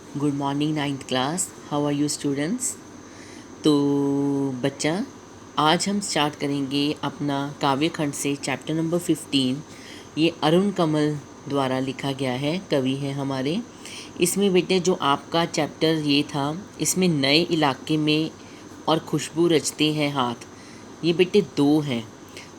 Good morning ninth class. How are you students. तो बच्चा, आज हम स्टार्ट करेंगे अपना काव्य खंड से चैप्टर नंबर 15। ये अरुण कमल द्वारा लिखा गया है, कवि है हमारे। इसमें बेटे जो आपका चैप्टर ये था, इसमें नए इलाके में और खुशबू रचते हैं हाथ, ये बेटे दो हैं।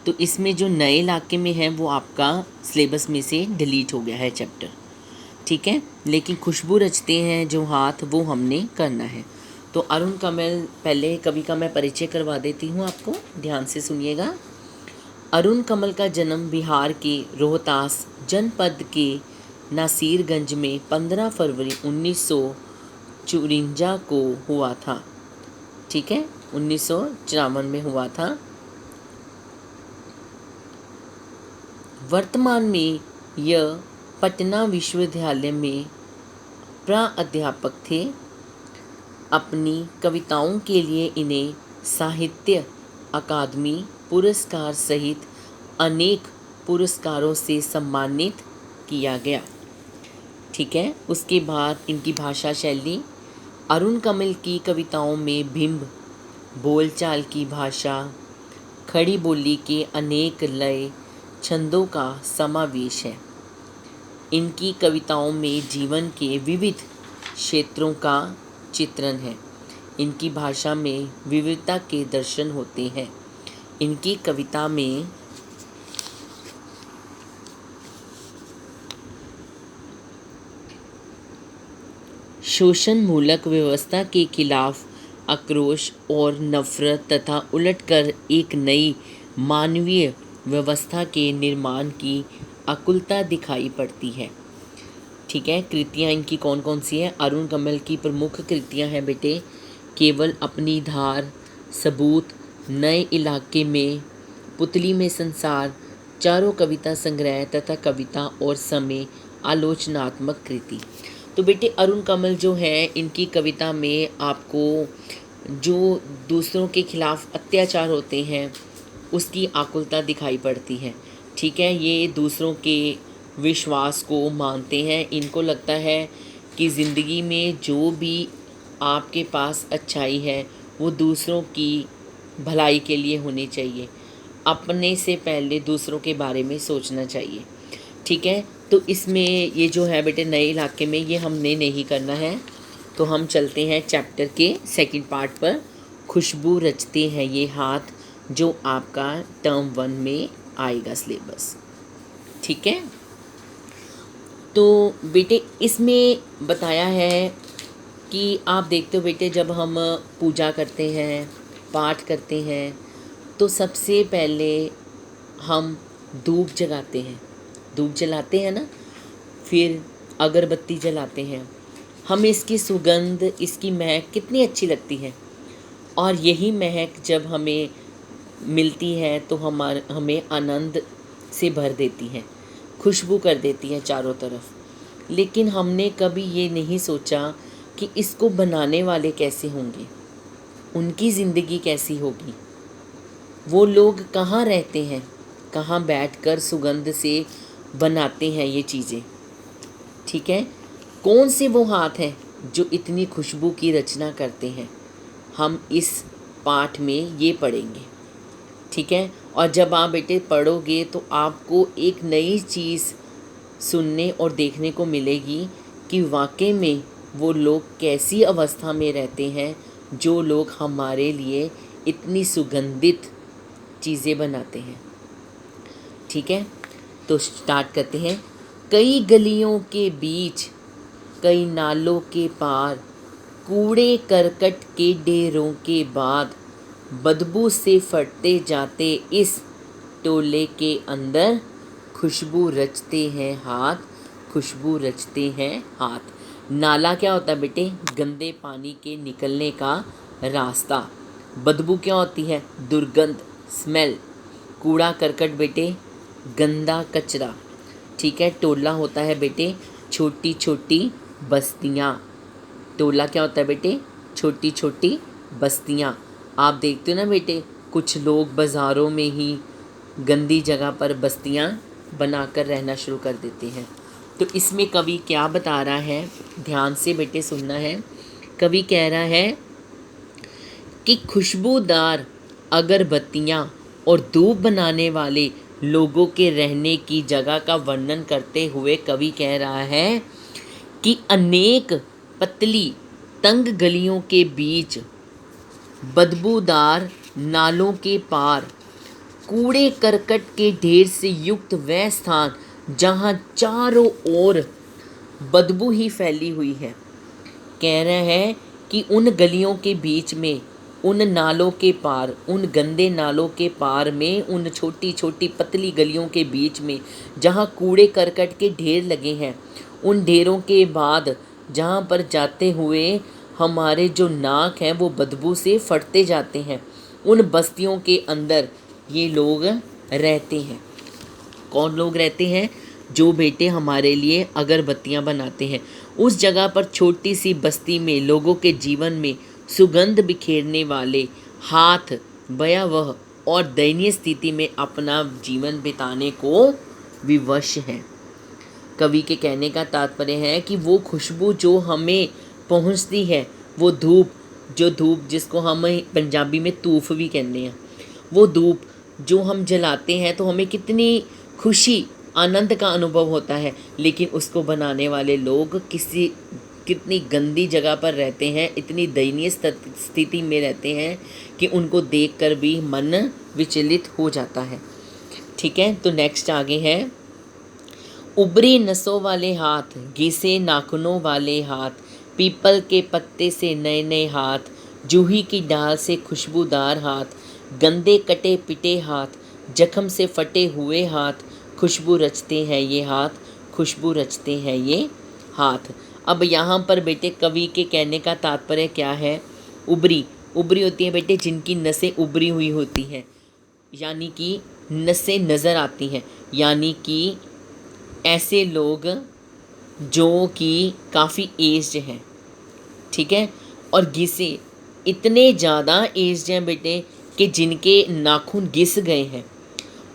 तो इसमें जो नए इलाके में है वो आपका सिलेबस में से डिलीट हो गया है चैप्टर, ठीक है। लेकिन खुशबू रचते हैं जो हाथ, वो हमने करना है। तो अरुण कमल, पहले कवि का मैं परिचय करवा देती हूँ आपको, ध्यान से सुनिएगा। अरुण कमल का जन्म बिहार के रोहतास जनपद के नासिरगंज में 15 फरवरी 1954 को हुआ था, ठीक है। 1954 में हुआ था। वर्तमान में यह पटना विश्वविद्यालय में प्राध्यापक थे। अपनी कविताओं के लिए इन्हें साहित्य अकादमी पुरस्कार सहित अनेक पुरस्कारों से सम्मानित किया गया, ठीक है। उसके बाद इनकी भाषा शैली, अरुण कमल की कविताओं में बिंब, बोलचाल की भाषा, खड़ी बोली के अनेक लय, छंदों का समावेश है। इनकी कविताओं में जीवन के विविध क्षेत्रों का चित्रण है। इनकी भाषा में विविधता के दर्शन होते हैं। इनकी कविता में शोषण मूलक व्यवस्था के खिलाफ आक्रोश और नफरत तथा उलटकर एक नई मानवीय व्यवस्था के निर्माण की आकुलता दिखाई पड़ती है, ठीक है। कृतियाँ इनकी कौन कौन सी हैं? अरुण कमल की प्रमुख कृतियाँ हैं बेटे, केवल अपनी धार, सबूत, नए इलाके में, पुतली में संसार, चारों कविता संग्रह तथा कविता और समय आलोचनात्मक कृति। तो बेटे अरुण कमल जो है, इनकी कविता में आपको जो दूसरों के खिलाफ अत्याचार होते हैं उसकी आकुलता दिखाई पड़ती है, ठीक है। ये दूसरों के विश्वास को मानते हैं। इनको लगता है कि ज़िंदगी में जो भी आपके पास अच्छाई है वो दूसरों की भलाई के लिए होनी चाहिए। अपने से पहले दूसरों के बारे में सोचना चाहिए, ठीक है। तो इसमें ये जो है बेटे नए इलाके में, ये हमने नहीं करना है। तो हम चलते हैं चैप्टर के सेकंड पार्ट पर। खुशबू रचते हैं ये हाथ, जो आपका टर्म 1 में आएगा सिलेबस, ठीक है। तो बेटे इसमें बताया है कि आप देखते हो बेटे, जब हम पूजा करते हैं, पाठ करते हैं, तो सबसे पहले हम धूप जलाते हैं, धूप जलाते हैं ना, फिर अगरबत्ती जलाते हैं। हमें इसकी सुगंध, इसकी महक कितनी अच्छी लगती है। और यही महक जब हमें मिलती है तो हमें आनंद से भर देती है, खुशबू कर देती है चारों तरफ। लेकिन हमने कभी ये नहीं सोचा कि इसको बनाने वाले कैसे होंगे, उनकी ज़िंदगी कैसी होगी, वो लोग कहाँ रहते हैं, कहाँ बैठकर सुगंध से बनाते हैं ये चीज़ें, ठीक है। कौन से वो हाथ हैं जो इतनी खुशबू की रचना करते हैं, हम इस पाठ में ये पढ़ेंगे, ठीक है। और जब आप बेटे पढ़ोगे तो आपको एक नई चीज़ सुनने और देखने को मिलेगी कि वाकई में वो लोग कैसी अवस्था में रहते हैं, जो लोग हमारे लिए इतनी सुगंधित चीज़ें बनाते हैं, ठीक है। तो स्टार्ट करते हैं। कई गलियों के बीच, कई नालों के पार, कूड़े करकट के ढेरों के बाद, बदबू से फटते जाते इस टोले के अंदर, खुशबू रचते हैं हाथ, खुशबू रचते हैं हाथ। नाला क्या होता है बेटे? गंदे पानी के निकलने का रास्ता। बदबू क्या होती है? दुर्गंध, स्मेल। कूड़ा करकट बेटे गंदा कचरा, ठीक है। टोला होता है बेटे छोटी छोटी बस्तियाँ। टोला क्या होता है बेटे? छोटी छोटी बस्तियाँ। आप देखते हो ना बेटे, कुछ लोग बाज़ारों में ही गंदी जगह पर बस्तियाँ बनाकर रहना शुरू कर देते हैं। तो इसमें कवि क्या बता रहा है, ध्यान से बेटे सुनना है। कवि कह रहा है कि खुशबूदार अगरबत्तियाँ और धूप बनाने वाले लोगों के रहने की जगह का वर्णन करते हुए कवि कह रहा है कि अनेक पतली तंग गलियों के बीच, बदबूदार नालों के पार, कूड़े करकट के ढेर से युक्त वह स्थान जहाँ चारों ओर बदबू ही फैली हुई है। कह रहे हैं कि उन गलियों के बीच में, उन नालों के पार, उन गंदे नालों के पार में, उन छोटी छोटी पतली गलियों के बीच में जहाँ कूड़े करकट के ढेर लगे हैं, उन ढेरों के बाद जहाँ पर जाते हुए हमारे जो नाक हैं वो बदबू से फटते जाते हैं, उन बस्तियों के अंदर ये लोग रहते हैं। कौन लोग रहते हैं? जो बेटे हमारे लिए अगरबत्तियां बनाते हैं। उस जगह पर छोटी सी बस्ती में लोगों के जीवन में सुगंध बिखेरने वाले हाथ भयावह और दयनीय स्थिति में अपना जीवन बिताने को विवश हैं। कवि के कहने का तात्पर्य है कि वो खुशबू जो हमें पहुंचती है, वो धूप, जो धूप जिसको हम पंजाबी में तूफ भी कहते हैं, वो धूप जो हम जलाते हैं तो हमें कितनी खुशी, आनंद का अनुभव होता है, लेकिन उसको बनाने वाले लोग कितनी गंदी जगह पर रहते हैं, इतनी दयनीय स्थिति में रहते हैं कि उनको देखकर भी मन विचलित हो जाता है। ठीक है, तो नेक्स्ट आगे है, उभरी नसों वाले हाथ, घिसे नाखूनों वाले हाथ, पीपल के पत्ते से नए नए हाथ, जूही की डाल से खुशबूदार हाथ, गंदे कटे पिटे हाथ, जख्म से फटे हुए हाथ, खुशबू रचते हैं ये हाथ, खुशबू रचते हैं ये हाथ। अब यहाँ पर बेटे कवि के कहने का तात्पर्य क्या है? उभरी होती है बेटे जिनकी नसें उभरी हुई होती हैं, यानी कि नसें नज़र आती हैं, यानी कि ऐसे लोग जो कि काफ़ी एज्ड हैं, ठीक है, और घिसे, इतने ज़्यादा एज्ड हैं बेटे कि जिनके नाखून घिस गए हैं,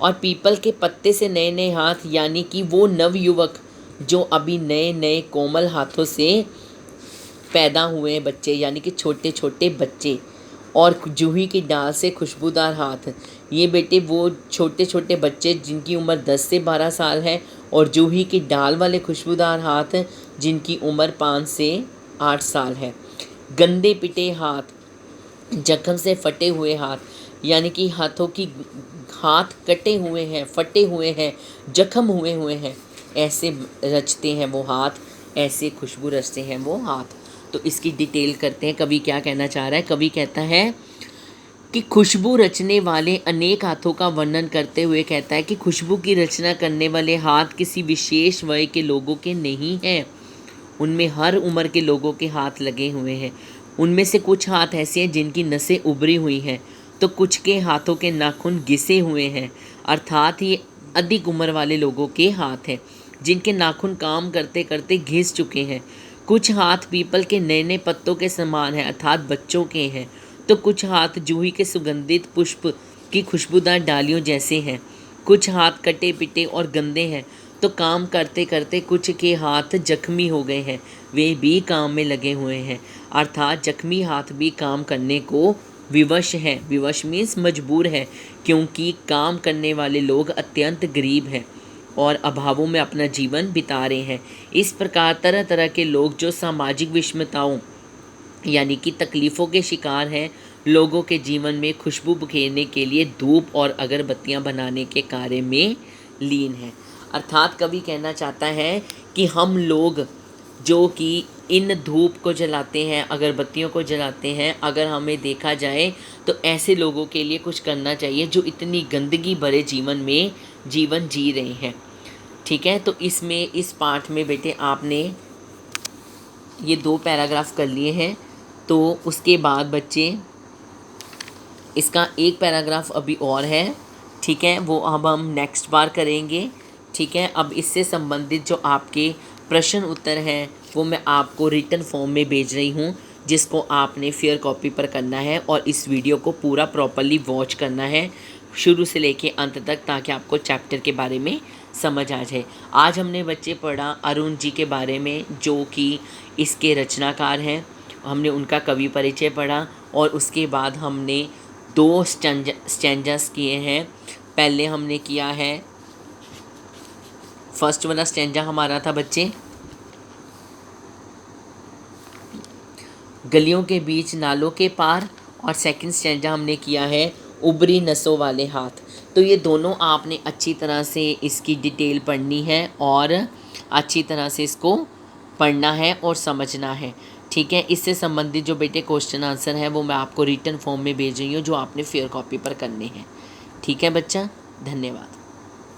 और पीपल के पत्ते से नए नए हाथ, यानी कि वो नवयुवक जो अभी नए नए कोमल हाथों से पैदा हुए हैं बच्चे, यानी कि छोटे छोटे बच्चे, और जूही की डाल से खुशबूदार हाथ, ये बेटे वो छोटे छोटे बच्चे जिनकी उम्र 10 से 12 साल है, और जूही की डाल वाले खुशबूदार हाथ जिनकी उम्र 5 से 8 साल है। गंदे पिटे हाथ, जख्म से फटे हुए हाथ, यानी कि हाथ कटे हुए हैं, फटे हुए हैं, जख्म हुए हैं, ऐसे रचते हैं वो हाथ, ऐसे खुशबू रचते हैं वो हाथ। तो इसकी डिटेल करते हैं, कवि क्या कहना चाह रहा है। कवि कहता है कि खुशबू रचने वाले अनेक हाथों का वर्णन करते हुए कहता है कि खुशबू की रचना करने वाले हाथ किसी विशेष वय के लोगों के नहीं हैं, उनमें हर उम्र के लोगों के हाथ लगे हुए हैं। उनमें से कुछ हाथ ऐसे हैं जिनकी नसें उभरी हुई हैं, तो कुछ के हाथों के नाखून घिसे हुए हैं, अर्थात ये अधिक उम्र वाले लोगों के हाथ हैं जिनके नाखून काम करते करते घिस चुके हैं। कुछ हाथ पीपल के नए नए पत्तों के समान हैं, अर्थात बच्चों के हैं, तो कुछ हाथ जूही के सुगंधित पुष्प की खुशबूदार डालियों जैसे हैं। कुछ हाथ कटे पिटे और गंदे हैं, तो काम करते करते कुछ के हाथ जख्मी हो गए हैं, वे भी काम में लगे हुए हैं, अर्थात जख्मी हाथ भी काम करने को विवश हैं। विवश मीन्स मजबूर है, क्योंकि काम करने वाले लोग अत्यंत गरीब हैं और अभावों में अपना जीवन बिता रहे हैं। इस प्रकार तरह तरह के लोग जो सामाजिक विषमताओं यानी कि तकलीफ़ों के शिकार हैं, लोगों के जीवन में खुशबू बिखेरने के लिए धूप और अगरबत्तियां बनाने के कार्य में लीन हैं। अर्थात कवि कहना चाहता है कि हम लोग जो कि इन धूप को जलाते हैं, अगरबत्तियों को जलाते हैं, अगर हमें देखा जाए तो ऐसे लोगों के लिए कुछ करना चाहिए जो इतनी गंदगी भरे जीवन में जीवन जी रहे हैं। ठीक है, तो इसमें इस पाठ में बेटे आपने ये 2 पैराग्राफ कर लिए हैं, तो उसके बाद बच्चे इसका एक पैराग्राफ अभी और है, ठीक है, वो अब हम नेक्स्ट बार करेंगे। ठीक है, अब इससे संबंधित जो आपके प्रश्न उत्तर हैं वो मैं आपको रिटन फॉर्म में भेज रही हूँ, जिसको आपने फेयर कॉपी पर करना है और इस वीडियो को पूरा प्रॉपर्ली वॉच करना है शुरू से लेके अंत तक, ताकि आपको चैप्टर के बारे में समझ आ जाए। आज हमने बच्चे पढ़ा अरुण जी के बारे में, जो कि इसके रचनाकार हैं। हमने उनका कवि परिचय पढ़ा और उसके बाद हमने 2 स्टैंजास किए हैं। पहले हमने किया है, फर्स्ट वाला स्टैंजा हमारा था बच्चे, गलियों के बीच नालों के पार, और सेकंड स्टैंजा हमने किया है उबरी नसों वाले हाथ। तो ये दोनों आपने अच्छी तरह से इसकी डिटेल पढ़नी है और अच्छी तरह से इसको पढ़ना है और समझना है। ठीक है, इससे संबंधित जो बेटे क्वेश्चन आंसर है वो मैं आपको रिटन फॉर्म में भेज रही हूँ, जो आपने फेयर कॉपी पर करने हैं। ठीक है बच्चा, धन्यवाद।